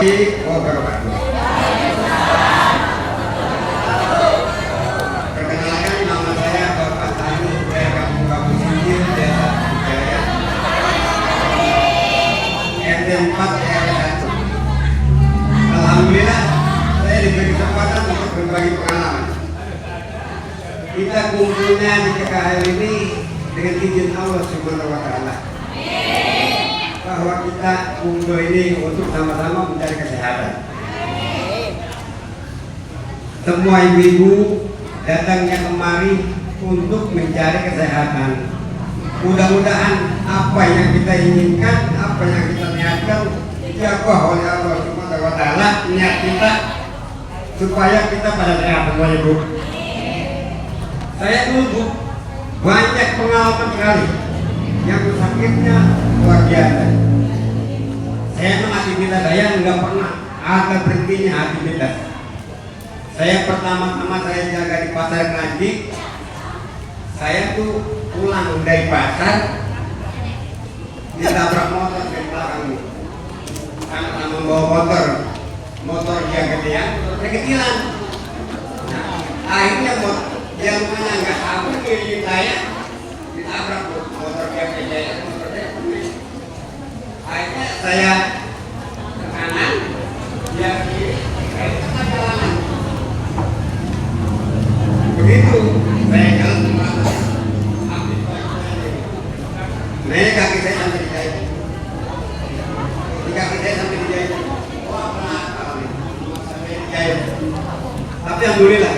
wabarakatuh. Perkenalkan, nama saya Bapak Tanu dari Kampung Kampung Singkil, Desa Jaya, RT 4 RW 1. Alhamdulillah, saya diberi kesempatan untuk berbagi pengalaman. Kita kumpulnya di KKL ini dengan izin Allah Subhanahu wa Ta'ala, bahwa kita kumpul ini untuk sama-sama mencari kesehatan. Semua ibu-ibu datangnya kemari untuk mencari kesehatan. Mudah-mudahan apa yang kita inginkan, apa yang kita niatkan, dijabah oleh Allah Subhanahu wa Ta'ala niat kita supaya kita pada sehat semuanya, Bu. Saya dulu banyak pengalaman sekali yang sakitnya luar biasa. Saya aktivitas saya nggak pernah ada berhentinya aktivitas. Saya pertama-tama saya jaga di pasar Kranji. Saya tuh pulang dari pasar ditabrak motor dari belakang ini. Karena membawa motor dia gedean, saya kecilan. Nah, akhirnya yang mana nggak tahu kiri saya ditabrak motor dia gedean. Akhirnya saya ke kanan, dia kiri, saya tetap jalanan. Begitu saya jalan ke belakang, naik kaki saya sampai di jahit. Di kaki saya sampai di jahit. Wah, pelan kali sampai di jahit. Tapi alhamdulillah,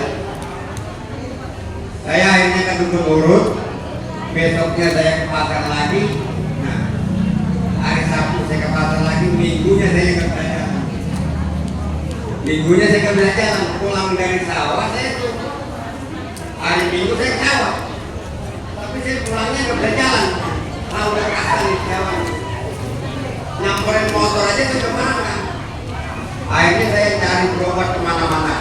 saya akhirnya kan urut. Besoknya saya ke pasar lagi. Hari Sabtu saya ke pasar lagi, minggunya saya ke belajar. Minggunya saya ke belajar, pulang dari sawah saya tuh. Hari Minggu saya ke sawah. Tapi saya pulangnya ke belajar. Tahu udah kasar di jalan. Nyamperin motor aja ke kemana kan. Akhirnya saya cari berobat kemana-mana.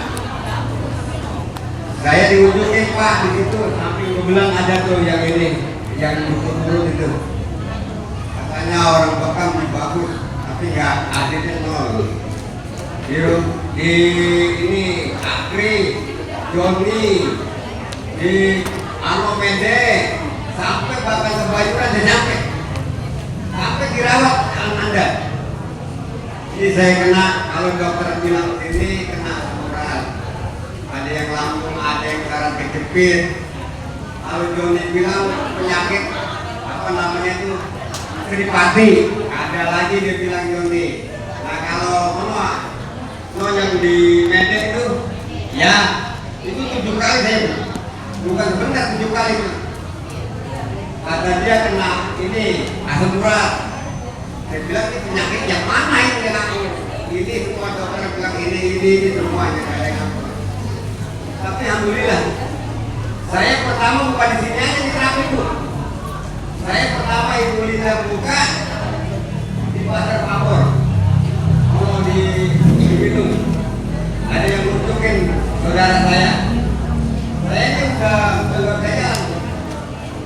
Saya di ujungnya Pak di situ, samping gue bilang ada tuh yang ini, yang mulut itu. Katanya orang Bekam bagus, tapi nggak hasilnya nol. Di ini Akri, Joni, di Ano Mende, sampai Bapak Sebayuran dan nyampe, sampai dirawat jalan Anda. Jadi saya kena, kalau dokter bilang ini kena urat, ada yang lambung, ada yang saraf kejepit. Kalau Joni bilang penyakit apa namanya itu Tripati, ada lagi dia bilang Joni. Nah kalau no yang di Medan itu, ya itu 7 kali saya bilang, bukan sebentar 7 kali. Kata dia kena ini asam urat. Saya bilang ini penyakit yang mana ini yang aku? Ini semua dokter bilang ini semuanya kayak apa. Tapi alhamdulillah, saya pertama bukan di sini aja di terapi Bu. Saya pertama Ibu Linda buka di pasar Papor. Mau di Gunung. Ada yang nunjukin saudara saya. Saya ini udah keluar saya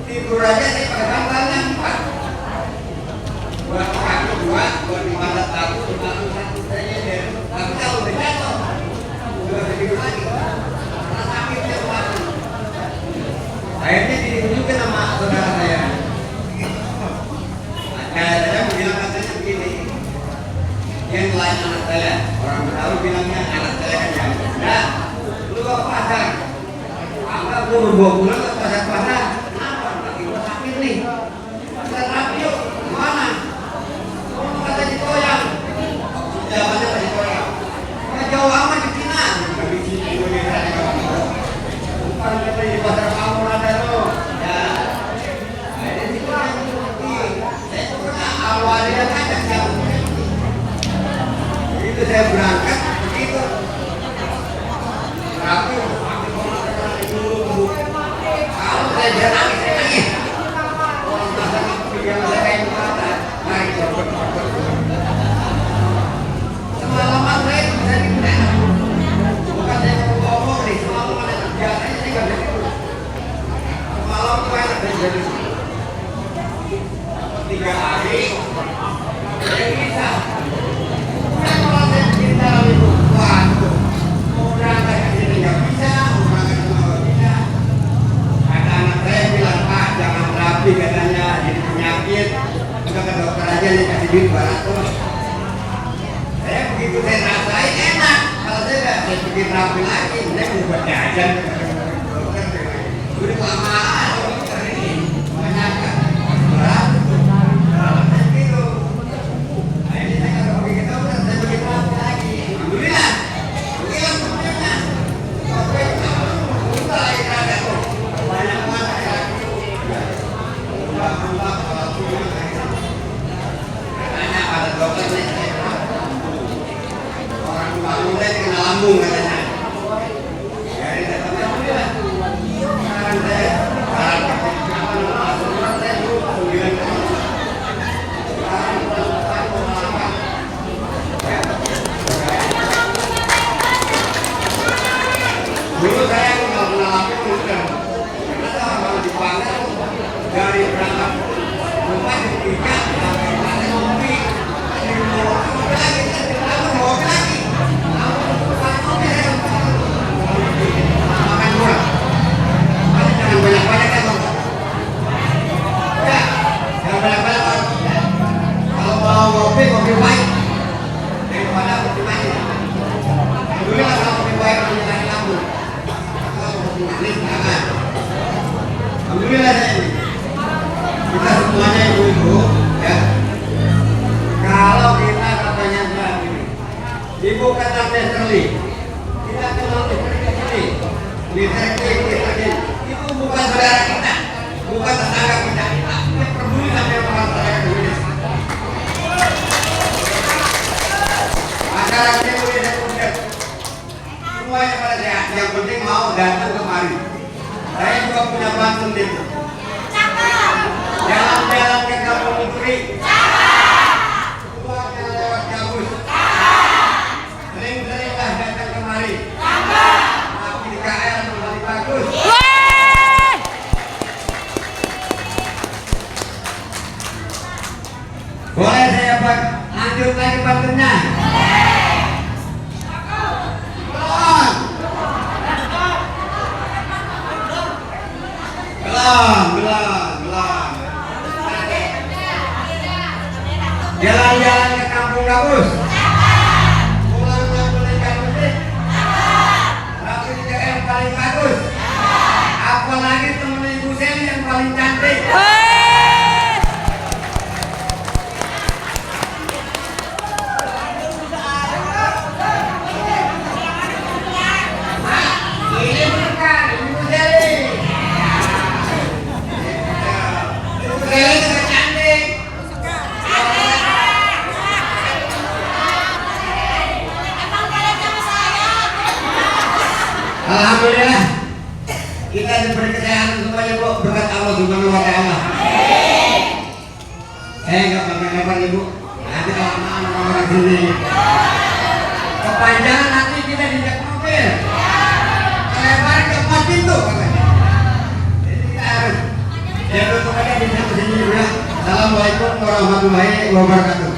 tidur aja saya pakai bantalnya 4. Buat kaki 2, buat di pantat 1, di belakang 1 saya nyender. Tapi kalau udah jatuh, udah tidur lagi. Karena sakitnya banget. Akhirnya ditunjukin sama saudara saya. Saya bilang katanya begini, yang lain anak saya, orang Betawi bilangnya anak saya kan yang enggak, lu ke pasar, apa gue bawa pulang ke pasar-pasar, kenapa? Lagi gue sakit nih, kita rapi yuk, kemana? Mau kata di Koyang, jawabannya ke di Koyang, ya jauh amat di Cina, di sini gue di sana, bukan kata di pasar Papor ada lo, ya, ada di Koyang. Awalnya kadang jauh. Itu saya berangkat begitu. Tapi kalau saya jalan saya nangis. Orang pasar pikiran saya kayak mata. Mari coba. Semalaman saya bisa dipegang. Bukan saya mau ngomong nih. Semalaman ada biasanya saya nggak bisa tidur. Semalam tuh enak saya jadi 3 hari. Saya bisa. Saya kalau saya begitu saya rasain enak. Kalau saya nggak saya bikin rapi lagi, saya mau buat jajan. Udah kelamaan, ini banyak kan. Berat itu. Gitu. Nah, ini saya kalau begitu, saya bikin rapi lagi. Alhamdulillah. Hilang semuanya. Oke, kita lagi ada tuh. Banyak banget ya. Katanya ada dokter nih. Orang bangun saya kena lambung katanya. Jadi datangnya alhamdulillah. Sekarang saya saya dulu 9 tahun. Dulu saya kalau kena lambung udah. Karena kalau dipanggil dari berangkat rumah di 3 sampai mana ngopi di mobil lagi makan murah. Tapi jangan banyak-banyak ya bang. Ya, jangan banyak-banyak bang. Kalau mau ngopi, ngopi baik daripada kopi manis. Dulu lah kalau kopi baik kopi manis lambung. Kalau kopi manis jangan. Alhamdulillah saya ini. Kita semuanya ibu-ibu ya. Kalau kita katanya begini, ibu kata Westerly, kita kenal Westerly, itu bukan saudara kita, bukan tetangga kita. Kita peduli sama orang tetangga Indonesia. Masyarakat Indonesia kemudian semuanya pada sehat. Yang penting mau datang kemari. Saya juga punya pantun itu. Jalan-jalan ke Kampung Putri. Keluarnya lewat gabus. Sering-seringlah datang kemari. Tapi di KL lebih bagus. Boleh saya lanjut lagi pantunnya? Gelang. Jalan-jalan ke Kampung Gabus. Pulangnya beli gabus. Tapi juga yang paling bagus. Apalagi temen Ibu Seli yang paling cantik. Ini bukan Ibu Seli. Ibu Seli juga cantik. Alhamdulillah kita diberi kesehatan semuanya bu, berkat Allah Subhanahu wa ta'ala. Nggak pakai ibu, nanti kelamaan orang sini kepanjangan nanti kita dijak mobil lebar ke 4 pintu katanya. Jadi kita harus tutup aja di sini ya. Assalamualaikum warahmatullahi wabarakatuh.